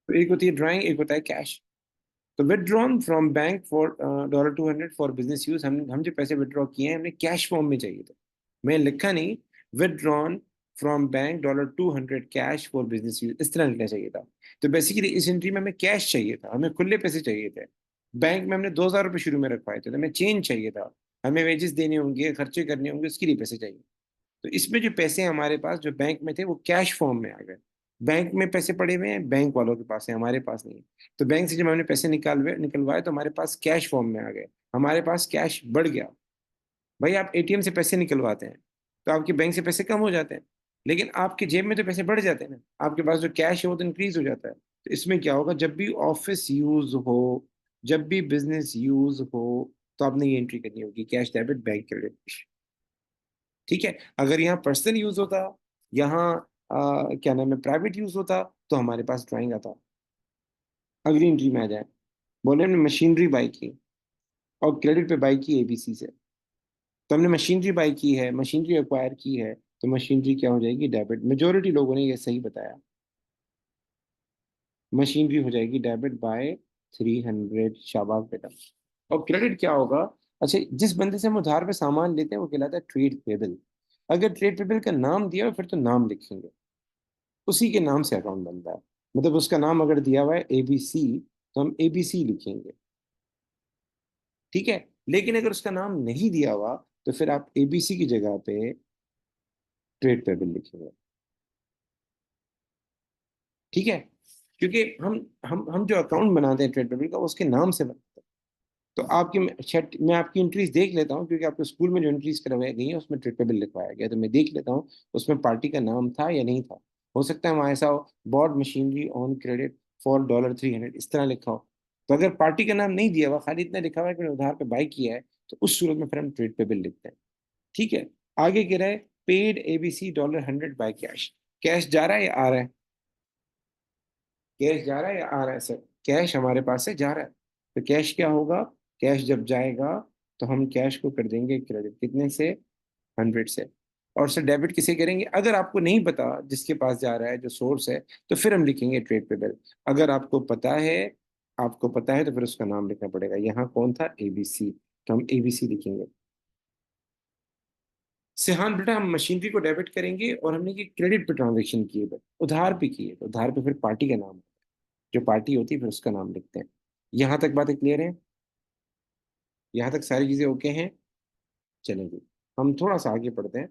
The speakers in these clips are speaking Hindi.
तो एक होती है ड्राइंग, एक होता है कैश। तो withdrawn from bank for $200 for business use, हम जो पैसे विदड्रॉ किए हैं हमें कैश फॉर्म में चाहिए थे। मैं लिखा नहीं withdrawn from bank $200 cash for business use, इस तरह लिखना चाहिए था। तो बेसिकली इस एंट्री में हमें कैश चाहिए था, हमें खुले पैसे चाहिए थे। बैंक में हमने $2000 शुरू में रखवाए थे, तो हमें चेंज चाहिए था। हमें वेजेस देने होंगे, खर्चे करने होंगे, उसके लिए पैसे चाहिए। तो इसमें जो पैसे हमारे पास जो बैंक में थे वो कैश फॉर्म में आ गए। बैंक में पैसे पड़े हुए हैं, बैंक वालों के पास है, हमारे पास नहीं है। तो बैंक से जब हमने पैसे निकलवाए तो हमारे पास कैश फॉर्म में आ गए, हमारे पास कैश बढ़ गया। भाई आप एटीएम से पैसे निकलवाते हैं तो आपके बैंक से पैसे कम हो जाते हैं, लेकिन आपके जेब में तो पैसे बढ़ जाते हैं ना, आपके पास जो कैश है वो तो इंक्रीज हो जाता है। तो इसमें क्या होगा, जब भी ऑफिस यूज हो, जब भी बिजनेस यूज हो, तो आपने ये एंट्री करनी होगी, कैश डेबिट बैंक क्रेडिट। ठीक है। अगर यहाँ पर्सनल यूज होता, यहाँ क्या नाम है प्राइवेट यूज होता, तो हमारे पास ड्राइंग आता। अगली एंट्री में आ जाए, बोले हमने मशीनरी बाई की और क्रेडिट पे बाई की एबीसी से। तो हमने मशीनरी बाई की है, मशीनरी एक्वायर की है, तो मशीनरी क्या हो जाएगी, डेबिट। मेजोरिटी लोगों ने ये सही बताया, मशीनरी हो जाएगी डेबिट बाय 300। शाबाश बेटा। और क्रेडिट क्या होगा, अच्छा जिस बंदे से हम उधार पे सामान लेते हैं वो कहलाता है ट्रेड पेबल। अगर ट्रेड पेबल का नाम दिया हो फिर तो नाम लिखेंगे, उसी के नाम से अकाउंट बनता है। मतलब उसका नाम अगर दिया हुआ है एबीसी, तो हम एबीसी लिखेंगे। ठीक है। लेकिन अगर उसका नाम नहीं दिया हुआ, तो फिर आप एबीसी की जगह पे ट्रेड पेबल लिखेंगे। ठीक है। क्योंकि हम जो अकाउंट बनाते हैं ट्रेड पेबल का, उसके नाम से बनता है। तो आपकी मैं आपकी एंट्रीज देख लेता हूँ, क्योंकि आपके स्कूल में जो एंट्रीज करवाई गई है उसमें ट्रेड पेबल लिखवाया गया है, तो मैं देख लेता हूँ उसमें पार्टी का नाम था या नहीं था। हो सकता है वहाँ ऐसा हो, bought machinery on credit for $300, इस तरह लिखा हो। तो अगर पार्टी का नाम नहीं दिया हुआ, खाली इतना लिखा हुआ है कि मैंने उधार पे बाई किया है, तो उस सूरत में फिर हम ट्रेड पेबल लिखते हैं। ठीक है। आगे कह रहा है paid ABC $100 by cash. Cash जा रहा है या आ रहा है, कैश जा रहा है या आ रहा है सर, कैश हमारे पास से जा रहा है। तो कैश क्या होगा, कैश जब जाएगा तो हम कैश को कर देंगे क्रेडिट, कितने से, 100 से। और सर डेबिट किसे करेंगे, अगर आपको नहीं पता जिसके पास जा रहा है जो सोर्स है, तो फिर हम लिखेंगे ट्रेड पेबल। अगर आपको पता है तो फिर उसका नाम लिखना पड़ेगा। यहाँ कौन था, एबीसी, तो हम एबीसी लिखेंगे। सिहान बेटा हम मशीनरी को डेबिट करेंगे, और हमने ये क्रेडिट पे ट्रांजेक्शन की है, उधार पे की है, तो उधार पे फिर पार्टी का नाम, जो पार्टी होती है फिर उसका नाम लिखते हैं। यहाँ तक बातें क्लियर है, यहाँ तक सारी चीजें ओके हैं। चलेंगे, हम थोड़ा सा आगे पढ़ते हैं।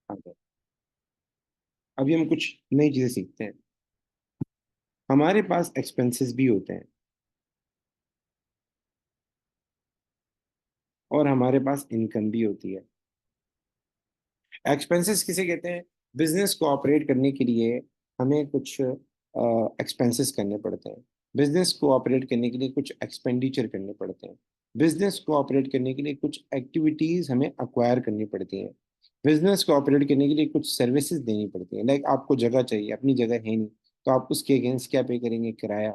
आगे अभी हम कुछ नई चीजें सीखते हैं। हमारे पास एक्सपेंसेस भी होते हैं और हमारे पास इनकम भी होती है। एक्सपेंसेस किसे कहते हैं, बिजनेस को ऑपरेट करने के लिए हमें कुछ एक्सपेंसेस करने पड़ते हैं। बिजनेस को ऑपरेट करने के लिए कुछ एक्सपेंडिचर करने पड़ते हैं। बिजनेस को ऑपरेट करने के लिए कुछ एक्टिविटीज हमें अक्वायर करनी पड़ती हैं। बिजनेस को ऑपरेट करने के लिए कुछ सर्विसेज देनी पड़ती हैं। लाइक आपको जगह चाहिए, अपनी जगह है नहीं, तो आप उसके अगेंस्ट क्या पे करेंगे, किराया।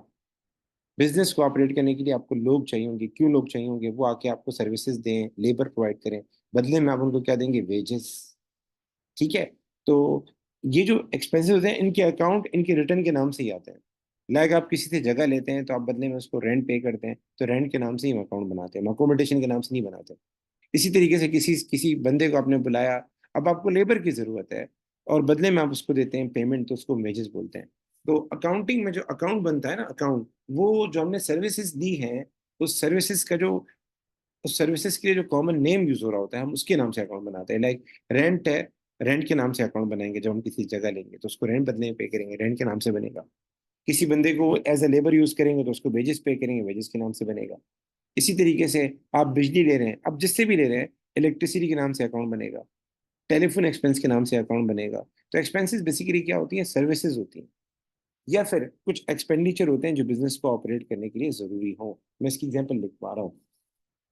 बिजनेस को ऑपरेट करने के लिए आपको लोग चाहिए होंगे, क्यों लोग चाहिए होंगे, वो आके आपको सर्विसेज दें, लेबर प्रोवाइड करें, बदले में आप उनको क्या देंगे, वेजेस। ठीक है। तो ये जो एक्सपेंसेस होते हैं इनके अकाउंट इनके रिटर्न के नाम से ही आते हैं। लाइक आप किसी से जगह लेते हैं तो आप बदले में उसको रेंट पे करते हैं, तो रेंट के नाम से ही हम अकाउंट बनाते हैं, अकोमोडेशन के नाम से नहीं बनाते। इसी तरीके से किसी किसी बंदे को आपने बुलाया, अब आपको लेबर की जरूरत है, और बदले में आप उसको देते हैं पेमेंट, तो उसको वेजेस बोलते हैं। तो अकाउंटिंग में जो अकाउंट बनता है ना, अकाउंट, वो जो हमने सर्विसेज दी हैं, उस सर्विसेज का जो, उस सर्विसेज के लिए जो कॉमन नेम यूज हो रहा होता है, हम उसके नाम से अकाउंट बनाते हैं। लाइक रेंट है, रेंट के नाम से अकाउंट बनाएंगे। जब हम किसी जगह लेंगे तो उसको रेंट बदले में पे करेंगे, रेंट के नाम से बनेगा। किसी बंदे को एज ए लेबर यूज करेंगे तो उसको वेजेस पे करेंगे, वेजेस के नाम से बनेगा। इसी तरीके से आप बिजली ले रहे हैं, अब जिससे भी ले रहे हैं, इलेक्ट्रिसिटी के नाम से अकाउंट बनेगा, टेलीफोन एक्सपेंस के नाम से अकाउंट बनेगा। तो एक्सपेंसेस बेसिकली क्या होती हैं, सर्विसेज होती हैं, या फिर कुछ एक्सपेंडिचर होते हैं जो बिजनेस को ऑपरेट करने के लिए जरूरी हो। मैं इसकी एग्जांपल लिख पा रहा हूँ।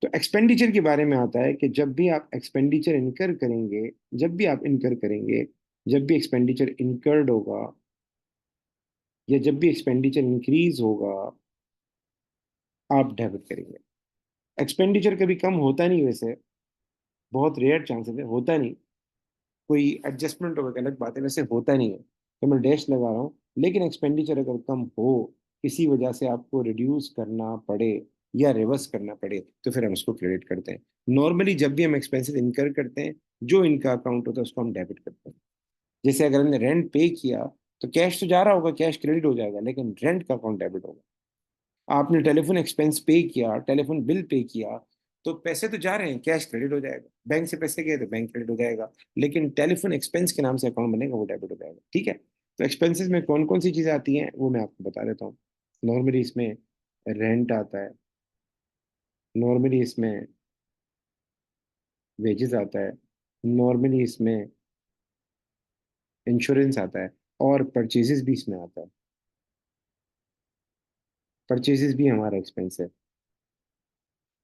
तो एक्सपेंडिचर के बारे में आता है कि जब भी आप एक्सपेंडिचर इनकर करेंगे, जब भी आप इनकर करेंगे, जब भी एक्सपेंडिचर इनकर्ड होगा, या जब भी एक्सपेंडिचर इंक्रीज होगा, आप डेबिट करेंगे। एक्सपेंडिचर कभी कम होता नहीं वैसे, बहुत रेयर चांसेस है, होता नहीं। कोई एडजस्टमेंट होगा अलग बात है, वैसे होता नहीं है। तो मैं डैश लगा रहा हूँ। लेकिन एक्सपेंडिचर अगर कम हो, किसी वजह से आपको रिड्यूस करना पड़े या रिवर्स करना पड़े, तो फिर हम उसको क्रेडिट करते हैं। नॉर्मली जब भी हम एक्सपेंसेस इनकर करते हैं, जो इनका अकाउंट होता है उसको हम डेबिट करते हैं। जैसे अगर हमने रेंट पे किया, तो कैश तो जा रहा होगा, कैश क्रेडिट हो जाएगा, लेकिन रेंट का अकाउंट डेबिट होगा। आपने टेलीफोन एक्सपेंस पे किया, टेलीफोन बिल पे किया, तो पैसे तो जा रहे हैं, कैश क्रेडिट हो जाएगा। बैंक से पैसे गए तो बैंक क्रेडिट हो जाएगा। लेकिन टेलीफोन एक्सपेंस के नाम से अकाउंट बनेगा, वो डेबिट हो जाएगा। ठीक है। तो एक्सपेंसेस में कौन कौन सी चीजें आती हैं वो मैं आपको बता देता हूँ। नॉर्मली इसमें रेंट आता है, नॉर्मली इसमें वेजेस आता है, नॉर्मली इसमें इंश्योरेंस आता है, और परचेजेस भी इसमें आता है। परचेजेस भी हमारा एक्सपेंस है।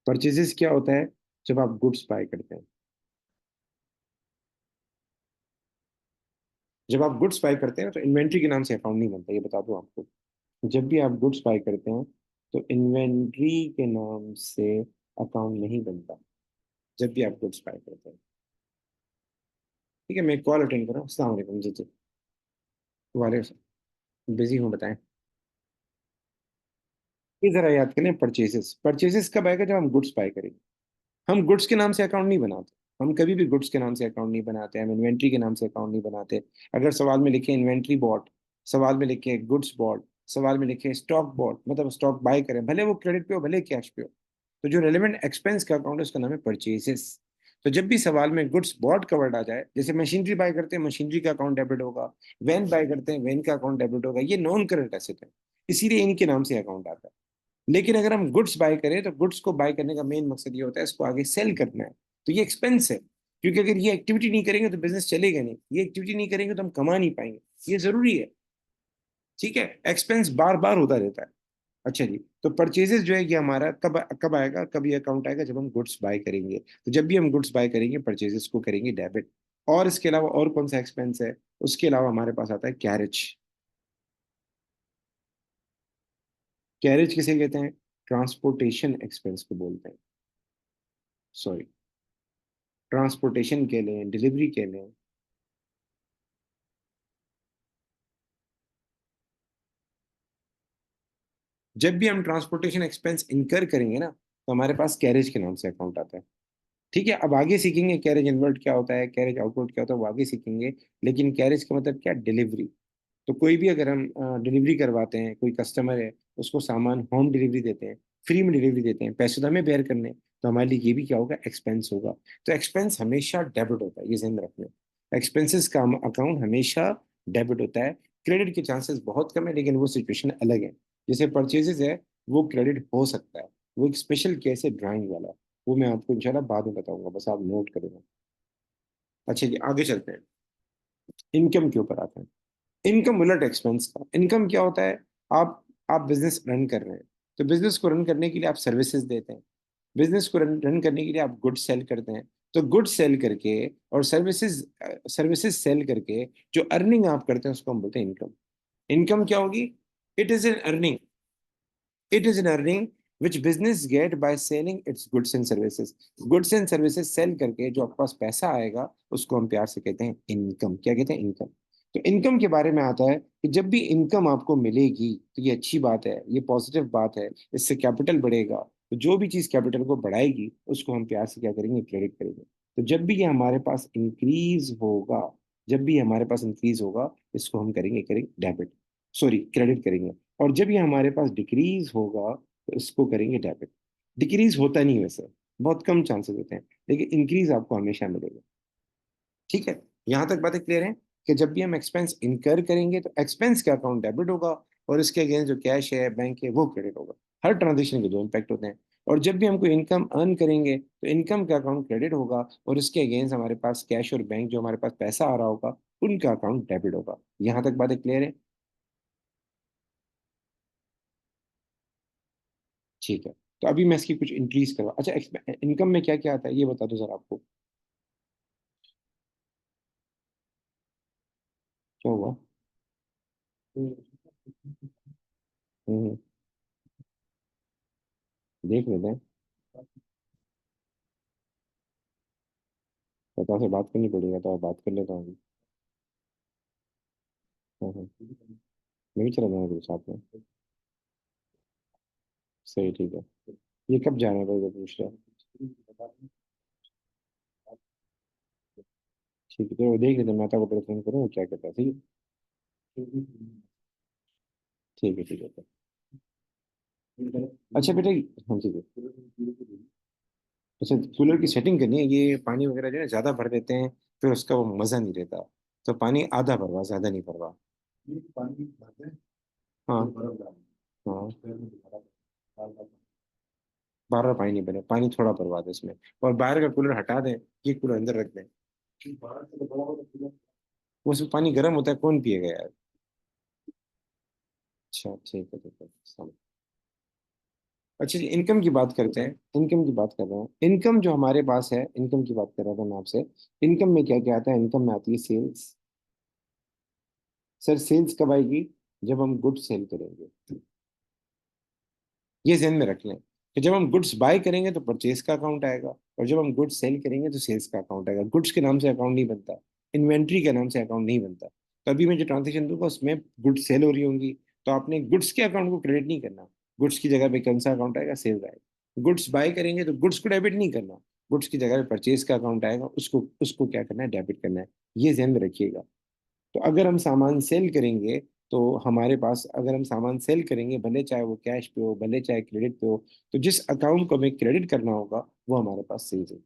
परचेजेस क्या होता है? जब आप गुड्स बाय करते हैं, जब आप गुड्स बाय करते हैं तो इन्वेंट्री के नाम से अकाउंट नहीं बनता, ये बता दूं आपको। जब भी आप गुड्स बाय करते हैं तो इन्वेंट्री के नाम से अकाउंट नहीं बनता। जब भी आप गुड्स बाय करते हैं। ठीक है, मैं कॉल अटेंड कर रहा हूँ। अस्सलाम वालेकुम जी जी। वाले बिजी हूँ, बताएं। ये जरा याद करें, परचेसेस परचेसेस कब आएगा? जब हम गुड्स बाय करेंगे। हम गुड्स के नाम से अकाउंट नहीं बनाते। हम कभी भी गुड्स के नाम से अकाउंट नहीं बनाते, हम इन्वेंट्री के नाम से अकाउंट नहीं बनाते। अगर सवाल में लिखे इन्वेंट्री बॉट, सवाल में लिखे गुड्स बॉट, सवाल में लिखे स्टॉक बॉट, मतलब स्टॉक बाय करें, भले वो क्रेडिट पे हो भले कैश पे हो, तो जो रेलेवेंट एक्सपेंस का अकाउंट है उसका नाम है परचेसेस। तो जब भी सवाल में गुड्स बॉट कवर्ड आ जाए, जैसे मशीनरी बाय करते हैं, मशीनरी का अकाउंट डेबिट होगा। वैन बाय करते हैं, वैन का अकाउंट डेबिट होगा। ये नॉन करंट एसेट है, इसीलिए इनके नाम से अकाउंट आता है। लेकिन अगर हम गुड्स बाय करें, तो गुड्स को बाय करने का मेन मकसद ये होता है इसको आगे सेल करना है। तो ये एक्सपेंस है, क्योंकि अगर ये एक्टिविटी नहीं करेंगे तो बिजनेस चलेगा नहीं, ये एक्टिविटी नहीं करेंगे तो हम कमा नहीं पाएंगे। ये जरूरी है। ठीक है। एक्सपेंस बार बार होता रहता है। अच्छा जी, तो परचेजेस जो है ये हमारा कब कब आएगा, कब ये अकाउंट आएगा? जब हम गुड्स बाय करेंगे। तो जब भी हम गुड्स बाय करेंगे, परचेजेस को करेंगे डेबिट। और इसके अलावा और कौन सा एक्सपेंस है? उसके अलावा हमारे पास आता है कैरेज। कैरेज किसे कहते हैं? ट्रांसपोर्टेशन एक्सपेंस को बोलते हैं। सॉरी, ट्रांसपोर्टेशन के लिए, डिलीवरी के लिए। जब भी हम ट्रांसपोर्टेशन एक्सपेंस इनकर करेंगे ना, तो हमारे पास कैरेज के नाम से अकाउंट आता है। ठीक है, अब आगे सीखेंगे कैरेज इनवर्ट क्या होता है, कैरेज आउटवर्ट क्या होता है, वो आगे सीखेंगे। लेकिन कैरेज का मतलब क्या? डिलीवरी। तो कोई भी अगर हम डिलीवरी करवाते हैं, कोई कस्टमर है, उसको सामान होम डिलीवरी देते हैं, फ्री में डिलीवरी देते हैं, पैसे तो हमें बेयर करने हैं, तो हमारे लिए ये भी क्या होगा? एक्सपेंस होगा। तो एक्सपेंस हमेशा डेबिट होता है, ये ध्यान रखना। एक्सपेंसेस का अकाउंट हमेशा डेबिट होता है। क्रेडिट के चांसेस बहुत कम है, लेकिन वो सिचुएशन अलग है। जैसे परचेजेस है, वो क्रेडिट हो सकता है। वो एक स्पेशल केस है, ड्राइंग वाला। वो मैं आपको इंशाल्लाह बाद में बताऊंगा, बस आप नोट करेंगे। अच्छा जी, आगे चलते हैं। इनकम के ऊपर आते हैं। इनकम उलट एक्सपेंस का। इनकम क्या होता है? आप बिजनेस रन कर रहे हैं, तो बिजनेस को रन करने के लिए आप सर्विसेज देते हैं। बिजनेस को रन करने के लिए आप गुड्स सेल करते हैं। तो गुड्स सेल करके और सर्विसेज सर्विसेज सेल करके जो अर्निंग आप करते हैं उसको हम बोलते हैं इनकम। इनकम क्या होगी? It is an earning. It is an earning which business get by selling its goods and services. Goods and services sell करके जो आपके पास पैसा आएगा, उसको हम प्यार से कहते हैं इनकम। क्या कहते हैं? इनकम। तो इनकम के बारे में आता है कि जब भी इनकम आपको मिलेगी, तो ये अच्छी बात है, ये पॉजिटिव बात है, इससे कैपिटल बढ़ेगा। तो जो भी चीज कैपिटल को बढ़ाएगी, उसको हम प्यार से क्या करेंगे? क्रेडिट करेंगे। तो जब भी ये हमारे पास इंक्रीज होगा, जब भी हमारे पास इंक्रीज होगा, इसको हम करेंगे करेंगे डेबिट, सॉरी क्रेडिट करेंगे। और जब ये हमारे पास डिक्रीज होगा, तो इसको करेंगे डेबिट। डिक्रीज होता नहीं वैसे, बहुत कम चांसेस होते हैं, लेकिन इंक्रीज आपको हमेशा मिलेगा। ठीक है। यहां तक बातें क्लियर है कि जब भी हम एक्सपेंस इनकर करेंगे, तो एक्सपेंस का अकाउंट डेबिट होगा, और इसके अगेंस्ट जो कैश है, बैंक है, वो क्रेडिट होगा। हर ट्रांजेक्शन के दो इम्पैक्ट होते हैं। और जब भी हम कोई इनकम अर्न करेंगे, तो इनकम का अकाउंट क्रेडिट होगा, और इसके अगेंस्ट हमारे पास कैश और बैंक, जो हमारे पास पैसा आ रहा होगा, उनका अकाउंट डेबिट होगा। यहां तक बातें क्लियर है? ठीक है। तो अभी मैं इसकी कुछ इंक्रीज करवा। अच्छा, इनकम में क्या क्या आता है ये बता दो जरा आपको। क्या हुआ? हम्म, देख लेते हैं। पता से बात करनी पड़ेगा, तो आप बात कर लेता हूँ अभी। हाँ हाँ, मैं भी चला जाऊंगा साथ में। सही, ठीक है। ये कब जाना है भाई, वो पूछ रहा है। ठीक है, तो देख लेते हैं, माता को परेशान करूँ क्या कहता है, ठीक है। ठीक है, ठीक है। अच्छा बेटा, हाँ ठीक है। अच्छा, कूलर की सेटिंग करनी है, ये पानी वगैरह जो है ना ज्यादा भर देते हैं, फिर उसका वो मजा नहीं रहता। तो पानी आधा भरवा, ज्यादा नहीं भरवा। हाँ हाँ, बार बार पानी नहीं भरे, पानी थोड़ा भरवा दे इसमें। और बाहर का कूलर हटा दें, ये कूलर अंदर रख दें। वो उसमें पानी गर्म होता है, कौन पिएगा यार। अच्छा ठीक है, ठीक है, अच्छा जी, इनकम की बात करते हैं। इनकम की बात कर रहे हैं, इनकम जो हमारे पास है, इनकम की बात कर रहा था मैं आपसे। इनकम में क्या क्या आता है, इनकम में आती है सेल्स। सर सेल्स कब आएगी, जब हम गुड सेल करेंगे। ये ध्यान में रख लें कि जब हम गुड्स बाय करेंगे तो परचेज का अकाउंट आएगा, और जब हम गुड्स सेल करेंगे तो सेल्स का अकाउंट आएगा। गुड्स के नाम से अकाउंट नहीं बनता, इन्वेंट्री के नाम से अकाउंट नहीं बनता। तो अभी मैं जो ट्रांजेक्शन दूंगा उसमें गुड्स सेल हो रही होंगी, तो आपने गुड्स के अकाउंट को क्रेडिट नहीं करना। गुड्स की जगह पे कौन सा अकाउंट आएगा, सेल्स आएगा। गुड्स बाय करेंगे तो गुड्स को डेबिट नहीं करना, गुड्स की जगह पे परचेज का अकाउंट आएगा, उसको उसको क्या करना है, डेबिट करना है। ये ध्यान में रखिएगा। तो अगर हम सामान सेल करेंगे, तो हमारे पास अगर हम सामान सेल करेंगे, भले चाहे वो कैश पे हो, भले चाहे क्रेडिट पे हो, तो जिस अकाउंट को हमें क्रेडिट करना होगा वो हमारे पास सेल्स है।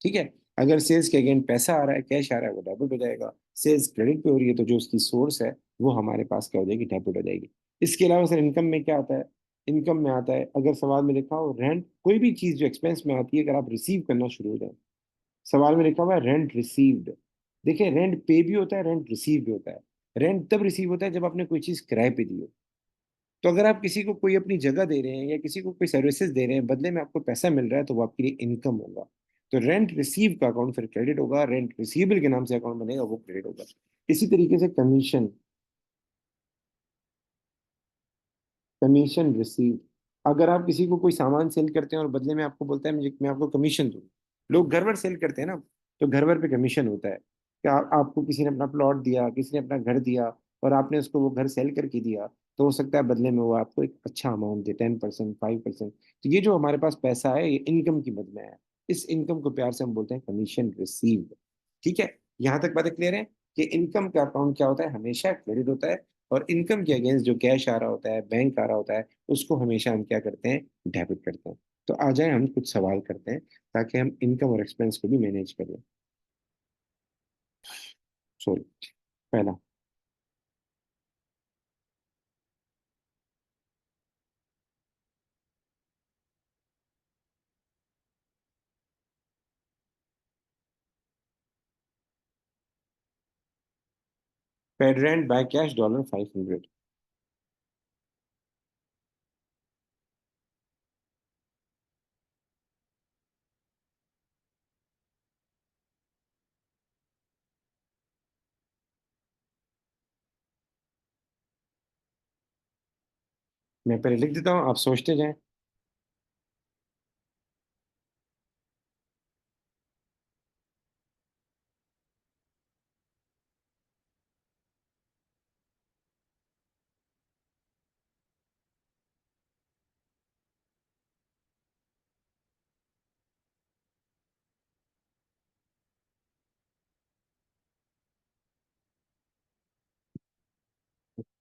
ठीक है। अगर सेल्स के अगेन पैसा आ रहा है, कैश आ रहा है, वो डेबिट हो जाएगा। सेल्स क्रेडिट पे हो रही है तो जो उसकी सोर्स है वो हमारे पास क्या हो जाएगी, डेबिट हो जाएगी। इसके अलावा सर इनकम में क्या आता है, इनकम में आता है, अगर सवाल में लिखा हो रेंट, कोई भी चीज जो एक्सपेंस में आती है, अगर आप रिसीव करना शुरू हो जाए। सवाल में लिखा हुआ है रेंट रिसीव्ड। देखिए, रेंट पे भी होता है, रेंट रिसीव भी होता है। रेंट तब रिसीव होता है जब आपने कोई चीज किराए पे दी हो। तो अगर आप किसी को कोई अपनी जगह दे रहे हैं या किसी को कोई सर्विसेज दे रहे हैं, बदले में आपको पैसा मिल रहा है, तो वो आपके लिए इनकम होगा। तो रेंट रिसीव का अकाउंट फिर क्रेडिट होगा, रेंट रिसीवेबल के नाम से अकाउंट बनेगा, वो क्रेडिट होगा। इसी तरीके से कमीशन, कमीशन रिसीव। अगर आप किसी को कोई सामान सेल करते हैं और बदले में आपको बोलता है मुझे, मैं आपको कमीशन दूँ। लोग घर भर सेल करते हैं ना, तो घर भर पे कमीशन होता है। क्या आपको किसी ने अपना प्लॉट दिया, किसी ने अपना घर दिया, और आपने उसको वो घर सेल करके दिया, तो हो सकता है बदले में वो आपको एक अच्छा अमाउंट दे, 10%, 5%। तो ये जो हमारे पास पैसा है, ये इनकम की मद में है। इस इनकम को प्यार से हम बोलते हैं कमीशन रिसीव। ठीक है। यहाँ तक बातें क्लियर है कि इनकम का अकाउंट क्या होता है, हमेशा क्रेडिट होता है। और इनकम के अगेंस्ट जो कैश आ रहा होता है, बैंक आ रहा होता है, उसको हमेशा हम क्या करते हैं, डेबिट करते हैं। तो आ जाए हम कुछ सवाल करते हैं, ताकि हम इनकम और एक्सपेंस को भी मैनेज कर लें। सॉरी। पहला, पेड रेंट बाय कैश $500। मैं पहले लिख देता हूँ, आप सोचते जाएं।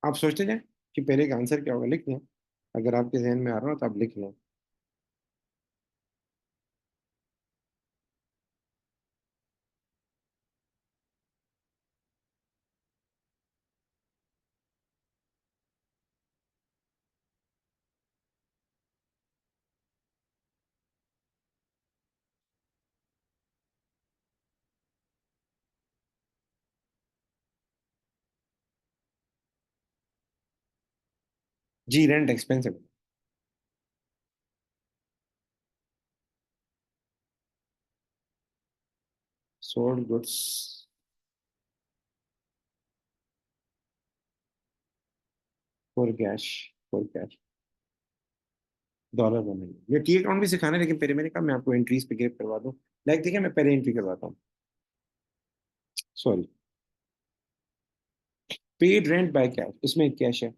आप सोचते जाएं कि पहले का आंसर क्या होगा, लिख लें। अगर आपके जहन में आ रहा हो तो आप लिख लें। जी, rent expensive. Sold goods for cash, for cash, dollar बनेंगे। ये टी अकाउंट भी सिखाना है, लेकिन पहले मैंने कहा मैं आपको एंट्रीज पे गिरफ्त करवा दूं। लाइक देखिए, मैं पहले एंट्री करवाता हूँ। Sorry. Paid rent by cash, इसमें कैश है,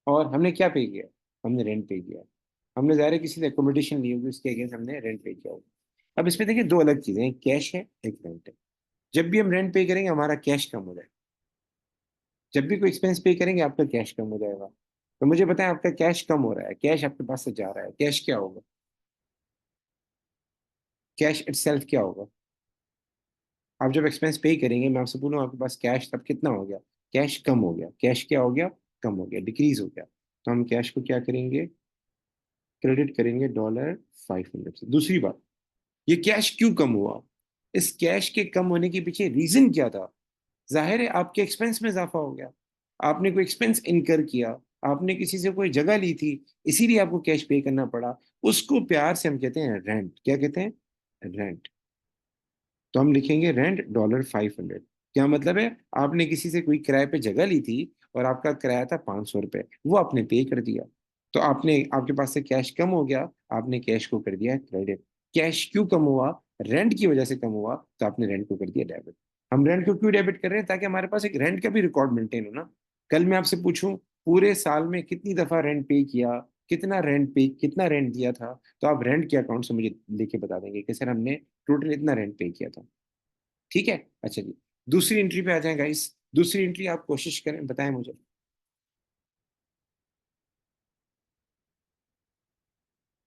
और हमने क्या पे किया? हमने रेंट पे किया। हमने ज़ाहिर है किसी से एकोमोडेशन ली होगी, उसके अगेंस्ट हमने रेंट पे किया होगा। अब इसमें देखिए दो अलग चीजें, एक कैश है एक रेंट है। जब भी हम रेंट पे करेंगे हमारा कैश कम हो जाएगा, जब भी कोई एक्सपेंस पे करेंगे आपका कैश कम हो जाएगा। तो मुझे बताएं, आपका कैश कम हो रहा है, कैश आपके पास से जा रहा है, कैश क्या होगा? कैश इटसेल्फ क्या होगा? आप जब एक्सपेंस पे करेंगे, मैं आपसे बोलूँ आपके पास कैश तब कितना हो गया? कैश कम हो गया। कैश क्या हो गया? कम हो गया, डिक्रीज हो गया। तो हम कैश को क्या करेंगे? क्रेडिट करेंगे $500 से। दूसरी बात, ये कैश क्यों कम हुआ? इस कैश के कम होने के पीछे रीजन क्या था? जाहिर है आपके एक्सपेंस में इजाफा हो गया, आपने कोई एक्सपेंस इनकर किया, आपने किसी से कोई जगह ली थी, इसीलिए आपको कैश पे करना पड़ा। उसको प्यार से हम कहते हैं रेंट। क्या कहते हैं? रेंट। तो हम लिखेंगे रेंट $500। क्या मतलब है? आपने किसी से कोई किराए पे जगह ली थी और आपका किराया था ₹500, वो आपने पे कर दिया। तो आपने, आपके पास से कैश कम हो गया, आपने कैश को कर दिया क्रेडिट। कैश क्यों कम हुआ? रेंट की वजह से कम हुआ, तो आपने रेंट को कर दिया डेबिट। हम रेंट को क्यों डेबिट कर रहे हैं? ताकि हमारे पास एक रेंट का भी रिकॉर्ड मेंटेन हो ना। कल मैं आपसे पूछूं पूरे साल में कितनी दफा रेंट पे किया, कितना रेंट पे, कितना रेंट दिया था, तो आप रेंट के अकाउंट से मुझे लेके बता देंगे कि सर हमने टोटल इतना रेंट पे किया था। ठीक है, अच्छा जी। दूसरी एंट्री पे आ जाए गाइस। दूसरी एंट्री आप कोशिश करें, बताएं मुझे।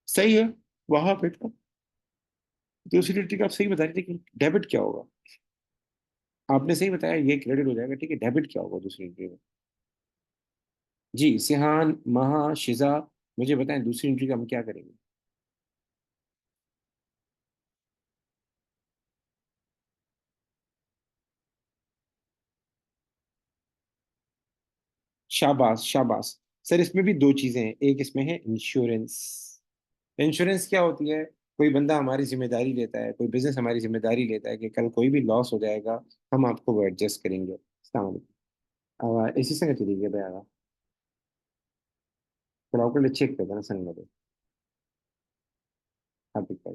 सही है, वहां पे था। दूसरी एंट्री का आप सही बता रहे थे कि डेबिट क्या होगा। आपने सही बताया, ये क्रेडिट हो जाएगा, ठीक है। डेबिट क्या होगा दूसरी एंट्री में? जी, सिहान, महा, शिजा, मुझे बताएं दूसरी एंट्री का हम क्या करेंगे? शाबाश शाबाश। सर इसमें भी दो चीजें हैं, एक इसमें है इंश्योरेंस। इंश्योरेंस क्या होती है? कोई बंदा हमारी जिम्मेदारी लेता है, कोई बिजनेस हमारी जिम्मेदारी लेता है कि कल कोई भी लॉस हो जाएगा, हम आपको वो एडजस्ट करेंगे। अस्सलाम वालेकुम। इसी संग चलिए भैया, क्राउड चेक करते हैं संग में। हाँ ठीक है।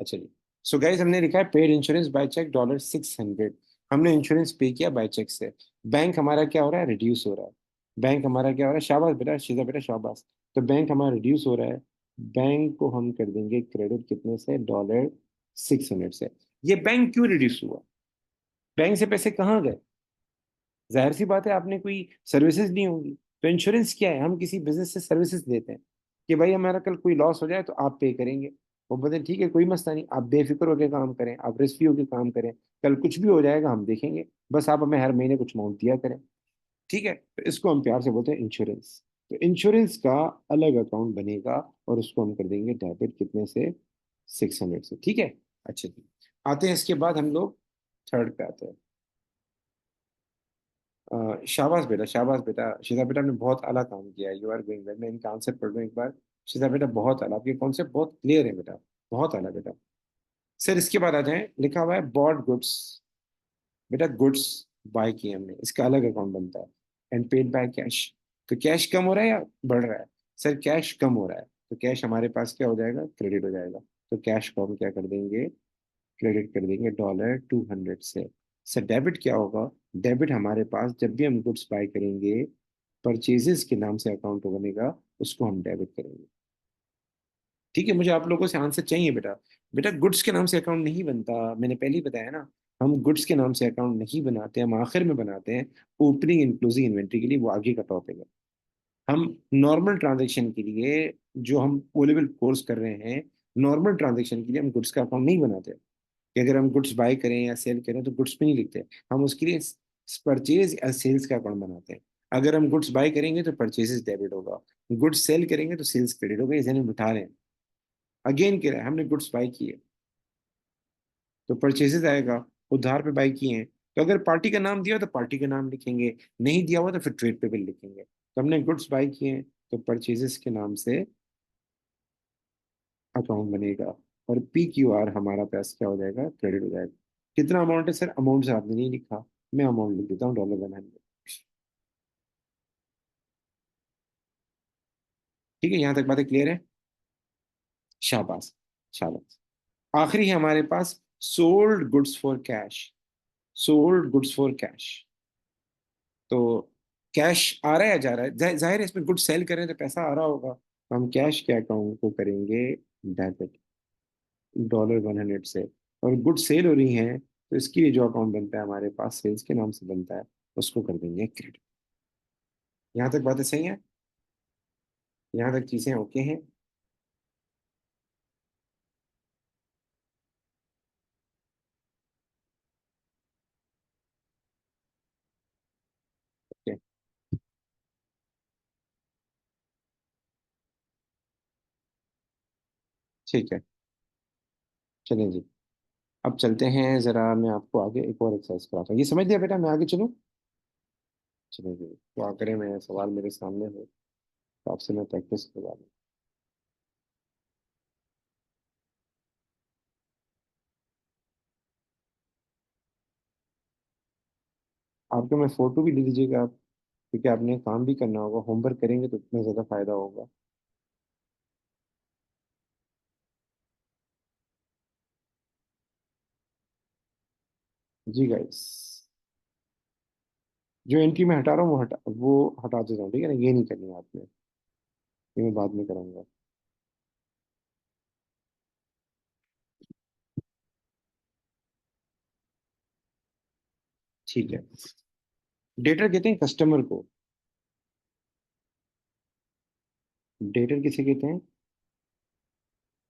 अच्छा जी। सो गाइस हमने लिखा है पेड इंश्योरेंस बाय चेक $600। हमने इंश्योरेंस पे किया बाय चेक से। बैंक हमारा क्या हो रहा है? रिड्यूस हो रहा है। बैंक हमारा क्या हो रहा है? शाबाश बेटा, शीजा बेटा शाबाश। तो बैंक हमारा रिड्यूस हो रहा है। बैंक को हम कर देंगे क्रेडिट कितने से? $600 से। ये बैंक क्यों रिड्यूस हुआ? बैंक से पैसे कहाँ गए? जाहिर सी बात है आपने कोई सर्विसेज ली होंगी। तो इंश्योरेंस क्या है? हम किसी बिजनेस से सर्विसेज लेते हैं कि भाई हमारा कल कोई लॉस हो जाए तो आप पे करेंगे। वो बोलते हैं ठीक है कोई मसला नहीं, आप बेफिक्र होकर काम करें, आप रिस्क फ्री होकर काम करें, कल कुछ भी हो जाएगा हम देखेंगे, बस आप हमें हर महीने कुछ अमाउंट दिया करें। ठीक है, तो इसको हम प्यार से बोलते हैं इंश्योरेंस। तो इंश्योरेंस का अलग अकाउंट बनेगा और उसको हम कर देंगे डेबिट कितने से? 600 से। ठीक है, अच्छा जी। आते हैं इसके बाद हम लोग थर्ड पे आते हैं। शाबाश बेटा शाबाश बेटा, शिजा बेटा आपने बहुत आला काम किया है, यू आर गोइंग वेल। मैं इनका आंसर पढ़ रहा हूँ एक बार। शिजा बेटा बहुत आला, आपके कॉन्सेप्ट बहुत क्लियर है बेटा, बहुत आला बेटा। सर इसके बाद आ जाए, लिखा हुआ है बॉट गुड्स। बेटा गुड्स बाय किए हमने, इसका अलग अकाउंट बनता है। And paid by cash. तो कैश कम हो रहा है या बढ़ रहा है? सर कैश कम हो रहा है, तो कैश हमारे पास क्या हो जाएगा? क्रेडिट हो जाएगा। तो कैश को हम क्या कर देंगे? क्रेडिट कर देंगे $200 से। सर डेबिट क्या होगा? डेबिट हमारे पास जब भी हम गुड्स बाय करेंगे, परचेजेस के नाम से अकाउंट बनेगा, उसको हम डेबिट करेंगे। ठीक है, मुझे आप लोगों से आंसर चाहिए बेटा। बेटा गुड्स के नाम से अकाउंट नहीं बनता, मैंने पहले ही बताया ना। हम गुड्स के नाम से अकाउंट नहीं बनाते, हम आखिर में बनाते हैं। ओपनिंग एंड क्लोजिंग इन्वेंट्री के लिए वो आगे का टॉपिक है। हम नॉर्मल ट्रांजेक्शन के लिए, जो हम ओ लेवल कोर्स कर रहे हैं, नॉर्मल ट्रांजेक्शन के लिए हम गुड्स का अकाउंट नहीं बनाते। कि अगर हम गुड्स बाय करें या सेल करें तो गुड्स पे नहीं लिखते, हम उसके लिए परचेज या सेल्स का अकाउंट बनाते हैं। अगर हम गुड्स बाय करेंगे तो परचेजेस डेबिट होगा, गुड्स सेल करेंगे तो सेल्स क्रेडिट होगा। इसे हम बिठा रहे हैं। अगेन कह रहा है, हमने गुड्स बाय किए तो परचेजेस आएगा, उधार पे बाय किए हैं तो अगर पार्टी का नाम दिया तो पार्टी का नाम लिखेंगे, नहीं दिया हुआ तो फिर ट्रेड पे बिल लिखेंगे। तो हमने गुड्स बाय किए हैं तो परचेजेस के नाम से अकाउंट बनेगा। और पी क्यू आर हमारा पैसा क्या हो जाएगा? क्रेडिट हो जाएगा। कितना अमाउंट है सर? अमाउंट से आपने नहीं लिखा, मैं अमाउंट लिख देता हूँ $100। ठीक है, यहाँ तक बातें क्लियर है? शाबाश शाबाश। आखिरी है हमारे पास sold goods for cash. Sold goods for cash. तो कैश आ रहा है, जा रहा है, जाहिर है इसमें गुड सेल करें तो पैसा आ रहा होगा, तो हम कैश के अकाउंट को करेंगे डेबिट, $100 से। और गुड सेल हो रही है तो इसके लिए जो अकाउंट बनता है हमारे पास, सेल्स के नाम से बनता है, उसको कर देंगे क्रेडिट। यहाँ तक बातें सही हैं? यहाँ तक चीजें ओके हैं? ओके, ठीक है, चलें जी। अब चलते हैं जरा, मैं आपको आगे एक और एक्सरसाइज कराता हूँ। ये समझ लिया बेटा, मैं आगे चलूँ? चलिए जी, तो आकर मैं सवाल मेरे सामने हो, तो आपसे मैं प्रैक्टिस करवा दूँ। आपको मैं फोटो भी दे दीजिएगा आप, क्योंकि आपने काम भी करना होगा, होमवर्क करेंगे तो इतना ज़्यादा फायदा होगा। जी गाइस, जो एंट्री में हटा रहा हूँ वो हटा देता हूँ, ठीक है ना? ये नहीं करनी है आपने, ये मैं बाद में करूँगा। ठीक है। डेटर कहते हैं कस्टमर को। डेटर किसे कहते हैं?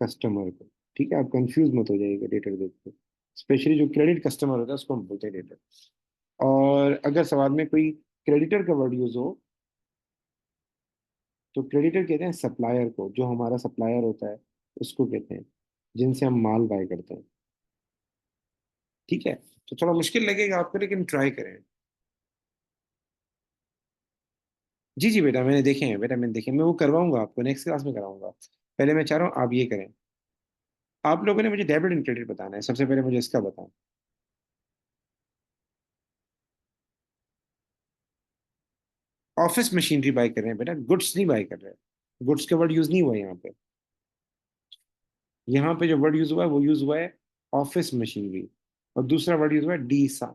कस्टमर को। ठीक है, आप कंफ्यूज मत हो जाइएगा डेटर देख के। स्पेशली जो क्रेडिट कस्टमर होता है उसको हम बोलते हैं डेटर। और अगर सवाल में कोई क्रेडिटर का वर्ड यूज हो, तो क्रेडिटर कहते हैं सप्लायर को, जो हमारा सप्लायर होता है उसको कहते हैं, जिनसे हम माल बाय करते हैं। ठीक है, तो थोड़ा मुश्किल लगेगा आपको, लेकिन ट्राई करें। जी जी बेटा, मैंने देखे हैं बेटा, मैंने देखे हैं। मैं वो करवाऊंगा आपको, नेक्स्ट क्लास में कराऊंगा। पहले मैं चाह रहा हूँ आप ये करें। आप लोगों ने मुझे डेबिट एंड क्रेडिट बताना है, सबसे पहले मुझे इसका बताएं। ऑफिस मशीनरी बाय कर रहे हैं बेटा, गुड्स नहीं बाय कर रहे हैं। गुड्स का वर्ड यूज नहीं हुआ यहाँ पे। यहाँ पे जो वर्ड यूज हुआ है वो यूज हुआ है ऑफिस मशीनरी, और दूसरा वर्ड यूज हुआ है डी सा।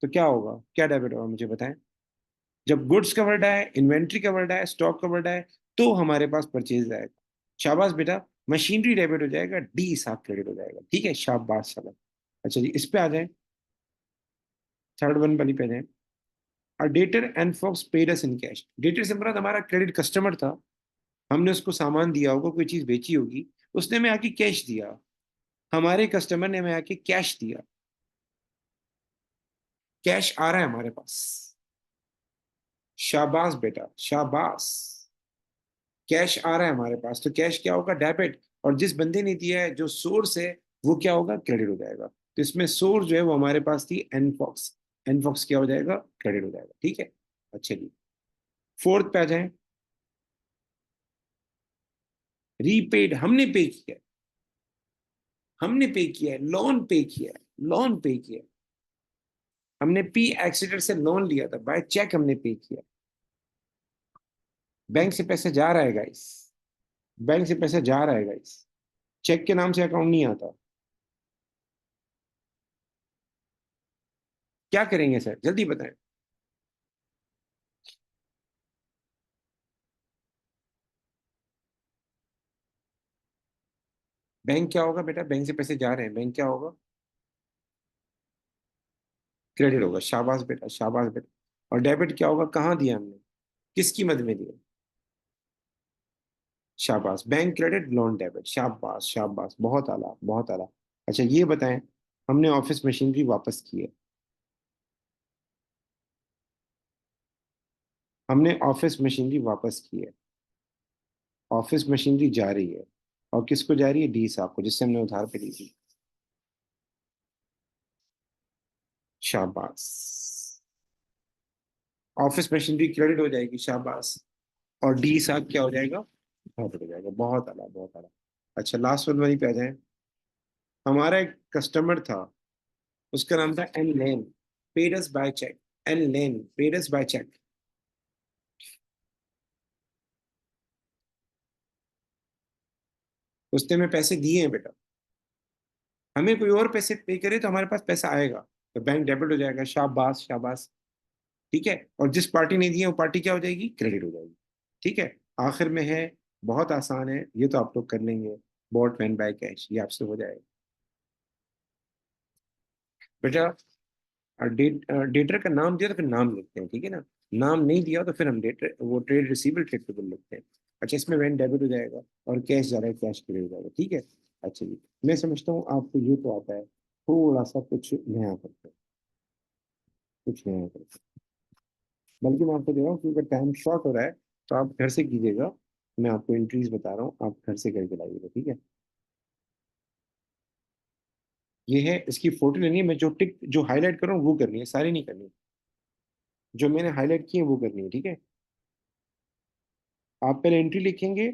तो क्या होगा, क्या डेबिट होगा, मुझे बताएं। जब गुड्स का वर्ड आए, इन्वेंट्री का वर्ड आए, स्टॉक का वर्ड आए, तो हमारे पास परचेज आएगा। शाबाश बेटा, मशीनरी डेबिट हो जाएगा, डी हिसाब क्रेडिट हो जाएगा। ठीक है, शाबाश शाबाश। अच्छा जी, इस पे आ जाए, थर्ड वन वाली पे आ जाए। और डेटर एंड फॉक्स paid us in cash. Debtor से मुराद हमारा क्रेडिट कस्टमर था, हमने उसको सामान दिया होगा, कोई चीज बेची होगी, उसने हमें आके कैश दिया। हमारे कस्टमर ने हमें आके कैश दिया। कैश आ रहा है हमारे पास। शाबाश बेटा, शाबाश। कैश आ रहा है हमारे पास, तो कैश क्या होगा, डेबिट। और जिस बंदे ने दिया है, जो सोर्स है, वो क्या होगा, क्रेडिट हो जाएगा। तो इसमें सोर्स जो है वो हमारे पास थी एनफॉक्स। एनफॉक्स क्या हो जाएगा, क्रेडिट हो जाएगा। ठीक है, अच्छा जी। फोर्थ पे आ जाए। रीपेड, हमने पे किया है। हमने पे किया है, लोन पे किया है, लोन पे किया है। हमने पी एक्सीडेंट से लोन लिया था, बाय चेक हमने पे किया। बैंक से पैसे जा रहा है गाइस, बैंक से पैसे जा रहा है गाइस। चेक के नाम से अकाउंट नहीं आता। क्या करेंगे सर, जल्दी बताएं। बैंक क्या होगा बेटा, बैंक से पैसे जा रहे हैं, बैंक क्या होगा, क्रेडिट होगा। शाबाश बेटा, शाबाश बेटा। और डेबिट क्या होगा, कहाँ दिया हमने, किसकी मद में दिया। शाबाश, बैंक क्रेडिट, लोन डेबिट। शाबाश शाबाश, बहुत आला, बहुत आला। अच्छा ये बताएं, हमने ऑफिस मशीनरी वापस की है। हमने ऑफिस मशीनरी वापस की है। ऑफिस मशीनरी जा रही है, और किसको जा रही है, डी साहब को, जिससे हमने उधार पे ली थी। शाबाश। ऑफिस मशीनरी क्रेडिट हो जाएगी, शाबाश। और डी साहब क्या हो जाएगा, डेबिट हो जाएगा। बहुत आला, बहुत आला। अच्छा, लास्ट वन वहीं पे आ जाए। हमारा एक कस्टमर था, उसका नाम था एन लेन, पेड अस बाय चेक। एन लेन पेड अस बाय चेक। उसने हमें पैसे दिए हैं बेटा। हमें कोई और पैसे पे करे तो हमारे पास पैसा आएगा, तो बैंक डेबिट हो जाएगा। शाबाश शाबाश। ठीक है, और जिस पार्टी ने दिए वो पार्टी क्या हो जाएगी, क्रेडिट हो जाएगी। ठीक है, आखिर में है, बहुत आसान है, ये तो आप लोग कर लेंगे, बॉट वैन बाय कैश, ये आपसे हो जाएगा बेटा। डेटर का नाम दिया तो फिर नाम लिखते हैं, ठीक है ना। नाम नहीं दिया तो फिर हम डेटर, वो ट्रेड रिसीवेबल ट्रेड पेबल लिखते हैं। अच्छा, इसमें वैन डेबिट हो जाएगा और कैश जा रहा है, कैश क्रेडिट हो जाएगा, ठीक है। अच्छा जी, मैं समझता हूँ आपको ये तो आता है, थोड़ा सा कुछ नया करते हैं, कुछ नया करते हैं। बल्कि मैं आपको दे रहा हूँ क्योंकि टाइम शॉर्ट हो रहा है, तो आप घर से कीजिएगा। मैं आपको एंट्रीज बता रहा हूँ, आप घर से करके लाइएगा, ठीक है। ये है, इसकी फोटो लेनी है, मैं जो टिक जो हाईलाइट कर रहा हूँ वो करनी है, सारी नहीं करनी। जो मैंने हाईलाइट की है वो करनी है, ठीक है। आप पहले एंट्री लिखेंगे।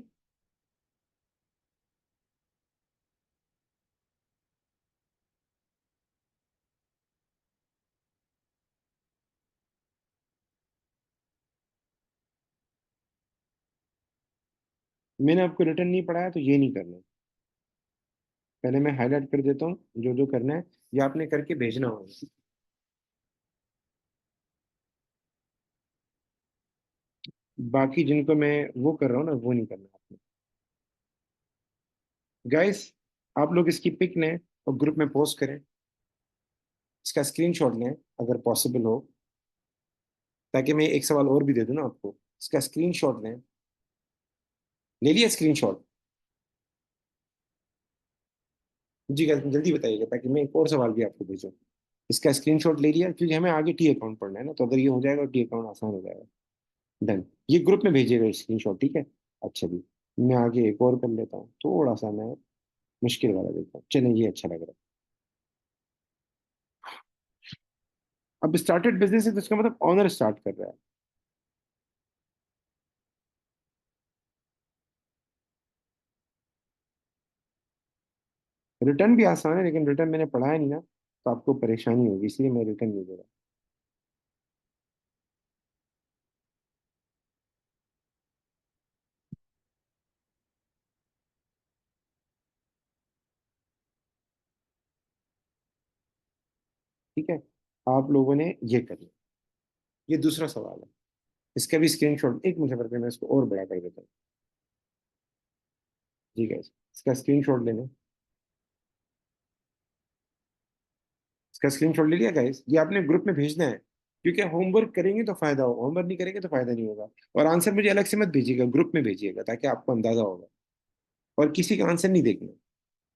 मैंने आपको रिटर्न नहीं पढ़ाया तो ये नहीं करना। पहले मैं हाईलाइट कर देता हूँ जो जो करना है, ये आपने करके भेजना होगा। बाकी जिनको मैं वो कर रहा हूँ ना, वो नहीं करना आपने। गाइस, आप लोग इसकी पिक लें और ग्रुप में पोस्ट करें, इसका स्क्रीनशॉट लें अगर पॉसिबल हो, ताकि मैं एक सवाल और भी दे दूँ ना आपको। इसका स्क्रीनशॉट लें। ले लिया स्क्रीनशॉट? जी गाइस, जल्दी बताइएगा ताकि मैं एक और सवाल भी आपको भेजूँ। इसका स्क्रीनशॉट ले लिया, क्योंकि हमें आगे टी अकाउंट पढ़ना है ना, तो अगर ये हो जाएगा टी अकाउंट आसान हो जाएगा। डन। ये ग्रुप में भेजिएगा स्क्रीनशॉट, ठीक है। अच्छा जी, मैं आगे एक और कर लेता हूँ, थोड़ा सा मैं मुश्किल वाला देखता हूँ, चलें ये अच्छा लग रहा है। अब स्टार्टेड बिजनेस है तो इसका मतलब ऑनर स्टार्ट कर रहा है। रिटर्न भी आसान है, लेकिन रिटर्न मैंने पढ़ाया नहीं ना, तो आपको परेशानी होगी, इसलिए मैं रिटर्न नहीं दे रहा। ठीक है, आप लोगों ने ये कर लिया। ये दूसरा सवाल है, इसका भी स्क्रीनशॉट एक मिनट करके मैं इसको और बड़ा कर देता हूँ। जी गाइस, इसका स्क्रीनशॉट लेना। इसका स्क्रीनशॉट ले लिया गाइस, ये आपने ग्रुप में भेजना है, क्योंकि होमवर्क करेंगे तो फायदा होगा, होमवर्क नहीं करेंगे तो फायदा नहीं होगा। और आंसर मुझे अलग से मत भेजिएगा, ग्रुप में भेजिएगा ताकि आपको अंदाजा होगा। और किसी का आंसर नहीं देखना।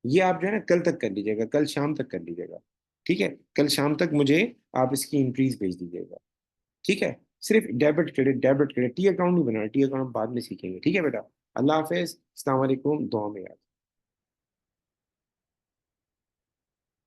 ये आप जो है ना कल तक कर लीजिएगा, कल शाम तक कर लीजिएगा। ठीक है, कल शाम तक मुझे आप इसकी एंट्रीज भेज दीजिएगा। ठीक है, सिर्फ debit credit, debit credit, T account नहीं बनाना, टी अकाउंट बाद में सीखेंगे, ठीक है बेटा। अल्लाह हाफिज, अस्सलाम वालेकुम, दुआ में याद।